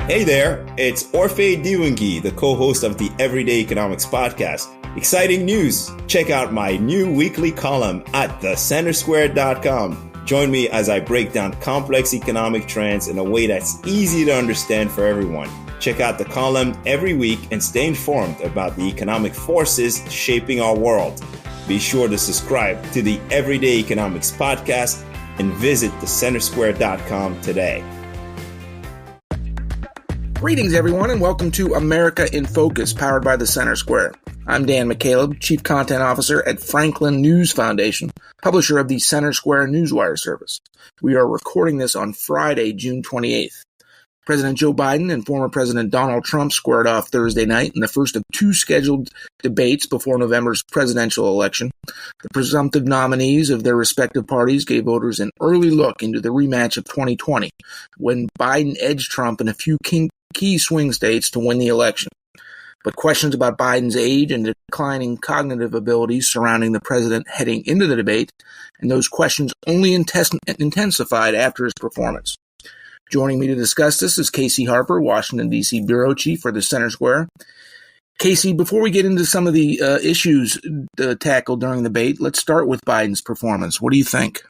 Hey there, it's Orphe Diwangi, the co-host of the Everyday Economics podcast. Exciting news! Check out my new weekly column at thecentersquare.com. Join me as I break down complex economic trends in a way that's easy to understand for everyone. Check out the column every week and stay informed about the economic forces shaping our world. Be sure to subscribe to the Everyday Economics podcast and visit thecentersquare.com today. Greetings, everyone, and welcome to America in Focus, powered by the Center Square. I'm Dan McCaleb, Chief Content Officer at Franklin News Foundation, publisher of the Center Square Newswire service. We are recording this on Friday, June 28th. President Joe Biden and former President Donald Trump squared off Thursday night in the first of two scheduled debates before November's presidential election. The presumptive nominees of their respective parties gave voters an early look into the rematch of 2020, when Biden edged Trump in a few key swing states to win the election. But questions about Biden's age and declining cognitive abilities surrounding the president heading into the debate, and those questions only intensified after his performance. Joining me to discuss this is Casey Harper, Washington, D.C. Bureau Chief for the Center Square. Casey, before we get into some of the issues tackled during the debate, let's start with Biden's performance. What do you think?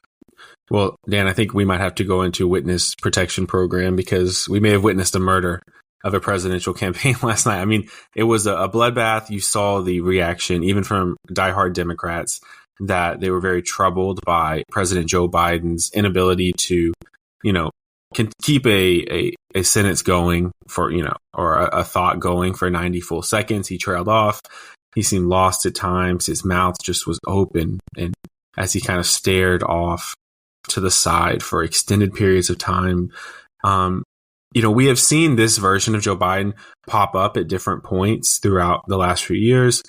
Well, Dan, I think we might have to go into witness protection program because we may have witnessed a murder of a presidential campaign last night. I mean, it was a bloodbath. You saw the reaction, even from diehard Democrats, that they were very troubled by President Joe Biden's inability to, can keep a sentence going for, or a thought going for 90 full seconds. He trailed off. He seemed lost at times. His mouth just was open. And as he kind of stared off to the side for extended periods of time, we have seen this version of Joe Biden pop up at different points throughout the last few years.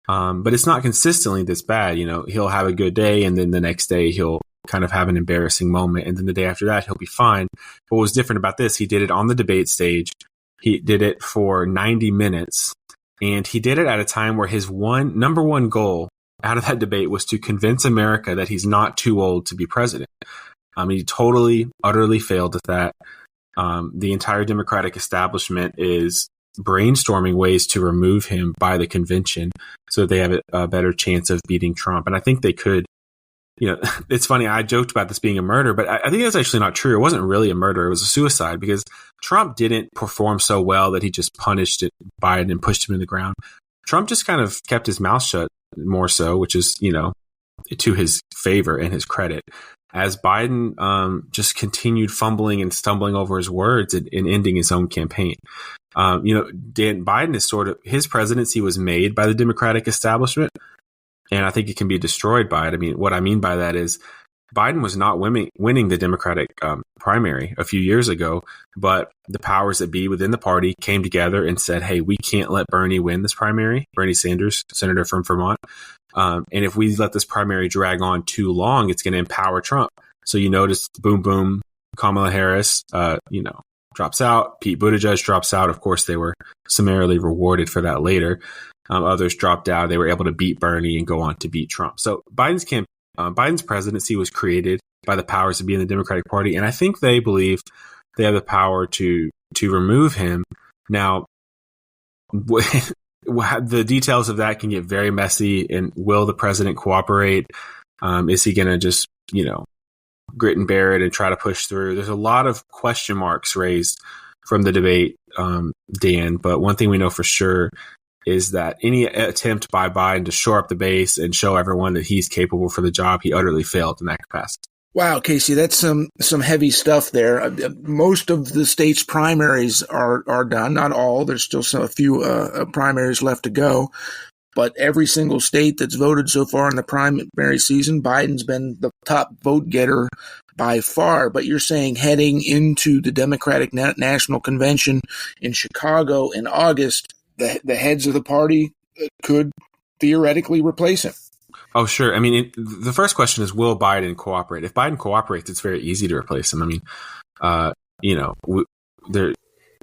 But it's not consistently this bad. He'll have a good day and then the next day he'll kind of have an embarrassing moment. And then the day after that, he'll be fine. But what was different about this, he did it on the debate stage. He did it for 90 minutes. And he did it at a time where his number one goal out of that debate was to convince America that he's not too old to be president. He totally, utterly failed at that. The entire Democratic establishment is brainstorming ways to remove him by the convention so that they have a better chance of beating Trump. And I think they could. It's funny. I joked about this being a murder, but I think that's actually not true. It wasn't really a murder. It was a suicide because Trump didn't perform so well that he just punished Biden and pushed him in the ground. Trump just kind of kept his mouth shut more so, which is, to his favor and his credit, as Biden just continued fumbling and stumbling over his words and ending his own campaign. Biden is his presidency was made by the Democratic establishment, and I think it can be destroyed by it. I mean, what I mean by that is Biden was not winning the Democratic primary a few years ago, but the powers that be within the party came together and said, hey, we can't let Bernie win this primary, Bernie Sanders, senator from Vermont. And if we let this primary drag on too long, it's going to empower Trump. So you notice, boom, boom, Kamala Harris, drops out. Pete Buttigieg drops out. Of course, they were summarily rewarded for that later. Others dropped out. They were able to beat Bernie and go on to beat Trump. So Biden's presidency was created by the powers that be in the Democratic Party, and I think they believe they have the power to remove him. Now, the details of that can get very messy. And will the president cooperate? Is he going to just grit and bear it and try to push through? There's a lot of question marks raised from the debate, Dan. But one thing we know for sure is that any attempt by Biden to shore up the base and show everyone that he's capable for the job, he utterly failed in that capacity. Wow, Casey, that's some heavy stuff there. Most of the state's primaries are done, not all. There's still a few primaries left to go. But every single state that's voted so far in the primary season, Biden's been the top vote getter by far. But you're saying heading into the Democratic National Convention in Chicago in August, the heads of the party could theoretically replace him. Oh, sure. I mean, the first question is, will Biden cooperate? If Biden cooperates, it's very easy to replace him. I mean,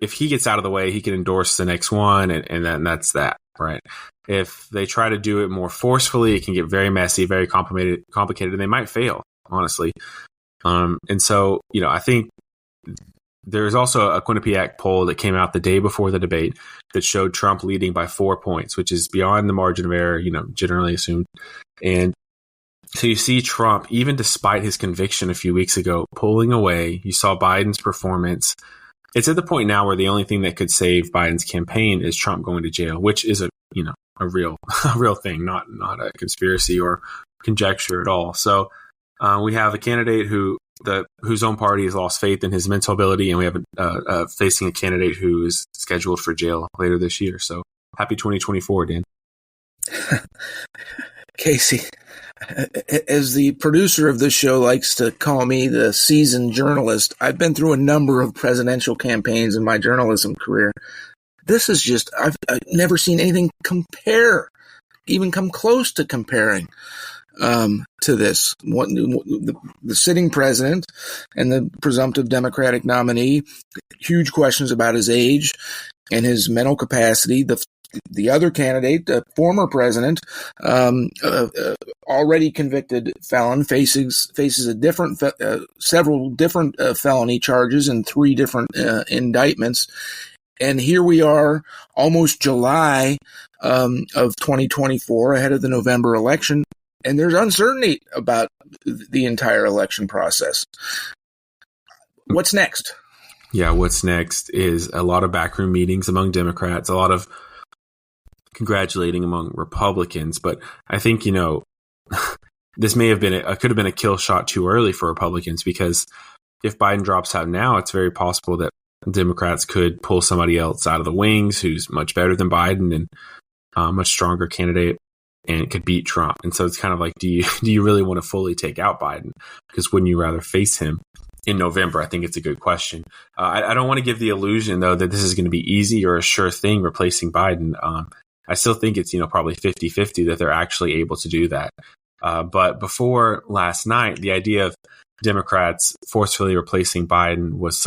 if he gets out of the way, he can endorse the next one, and then that's that, right? If they try to do it more forcefully, it can get very messy, very complicated, and they might fail, honestly. And so, I think There's also a Quinnipiac poll that came out the day before the debate that showed Trump leading by 4 points, which is beyond the margin of error, generally assumed. And so you see Trump, even despite his conviction a few weeks ago, pulling away. You saw Biden's performance. It's at the point now where the only thing that could save Biden's campaign is Trump going to jail, which is a real thing, not a conspiracy or conjecture at all. So we have a candidate whose own party has lost faith in his mental ability, and we have facing a candidate who is scheduled for jail later this year. So happy 2024, Dan. Casey, as the producer of this show likes to call me the seasoned journalist, I've been through a number of presidential campaigns in my journalism career. This is just, I've never seen anything even come close to comparing to this. The sitting president and the presumptive Democratic nominee, huge questions about his age and his mental capacity. The other candidate, the former president, already convicted felon, faces several different felony charges and 3 different indictments. And here we are, almost July of 2024, ahead of the November election, and there's uncertainty about the entire election process. What's next? Yeah, what's next is a lot of backroom meetings among Democrats, a lot of congratulating among Republicans. But I think, this could have been a kill shot too early for Republicans, because if Biden drops out now, it's very possible that Democrats could pull somebody else out of the wings who's much better than Biden and a much stronger candidate, and could beat Trump. And so it's kind of like, do you really want to fully take out Biden? Because wouldn't you rather face him in November? I think it's a good question. I don't want to give the illusion, though, that this is going to be easy or a sure thing replacing Biden. I still think it's, probably 50-50 that they're actually able to do that. But before last night, the idea of Democrats forcefully replacing Biden was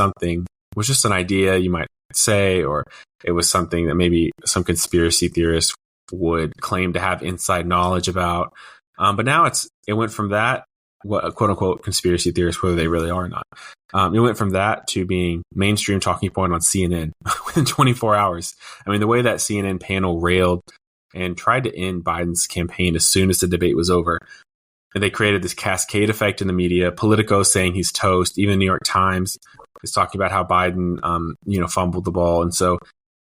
just an idea, you might say, or it was something that maybe some conspiracy theorists would claim to have inside knowledge about. But now it went from that, what quote unquote conspiracy theorists, whether they really are or not. It went from that to being mainstream talking point on CNN within 24 hours. I mean, the way that CNN panel railed and tried to end Biden's campaign as soon as the debate was over, and they created this cascade effect in the media. Politico saying he's toast. Even New York Times is talking about how Biden, fumbled the ball. And so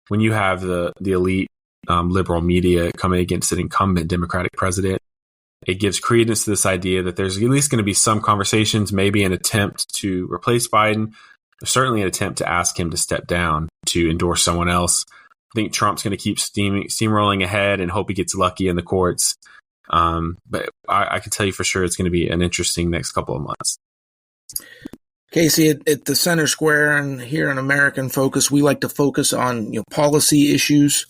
when you have the elite liberal media coming against an incumbent Democratic president, it gives credence to this idea that there's at least going to be some conversations, maybe an attempt to replace Biden, certainly an attempt to ask him to step down, to endorse someone else. I think Trump's going to keep steamrolling ahead and hope he gets lucky in the courts. But I can tell you for sure it's going to be an interesting next couple of months. Casey, at the Center Square and here in American Focus, we like to focus on policy issues.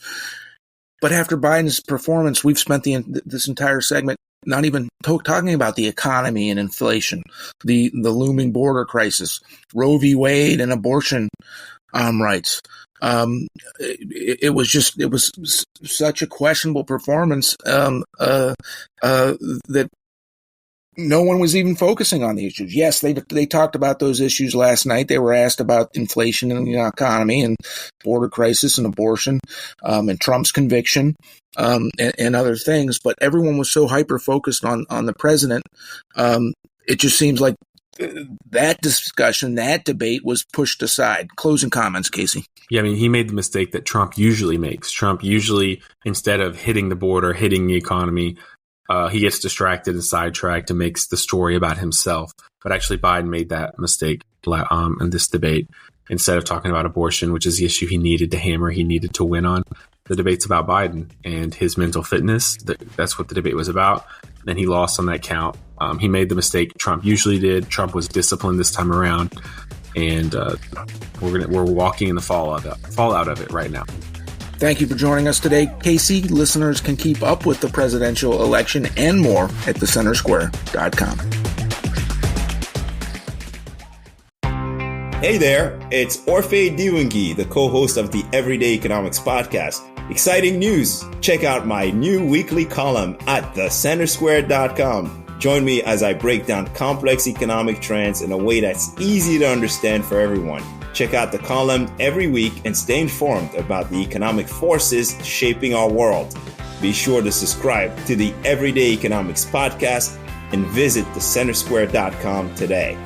But after Biden's performance, we've spent this entire segment not even talking about the economy and inflation, the looming border crisis, Roe v. Wade and abortion rights. It was such a questionable performance that no one was even focusing on the issues. Yes, they talked about those issues last night. They were asked about inflation and the economy and border crisis and abortion and Trump's conviction and other things. But everyone was so hyper-focused on the president. It just seems like that discussion, that debate was pushed aside. Closing comments, Casey. Yeah, I mean, he made the mistake that Trump usually makes. Trump usually, instead of hitting the border, hitting the economy, he gets distracted and sidetracked and makes the story about himself. But actually, Biden made that mistake in this debate. Instead of talking about abortion, which is the issue he needed to hammer, he needed to win on, the debate's about Biden and his mental fitness. That's what the debate was about. And he lost on that count. He made the mistake Trump usually did. Trump was disciplined this time around. And we're walking in the fallout of it right now. Thank you for joining us today, Casey. Listeners can keep up with the presidential election and more at thecentersquare.com. Hey there, it's Orphe Diwangi, the co-host of the Everyday Economics podcast. Exciting news! Check out my new weekly column at thecentersquare.com. Join me as I break down complex economic trends in a way that's easy to understand for everyone. Check out the column every week and stay informed about the economic forces shaping our world. Be sure to subscribe to the Everyday Economics podcast and visit thecentersquare.com today.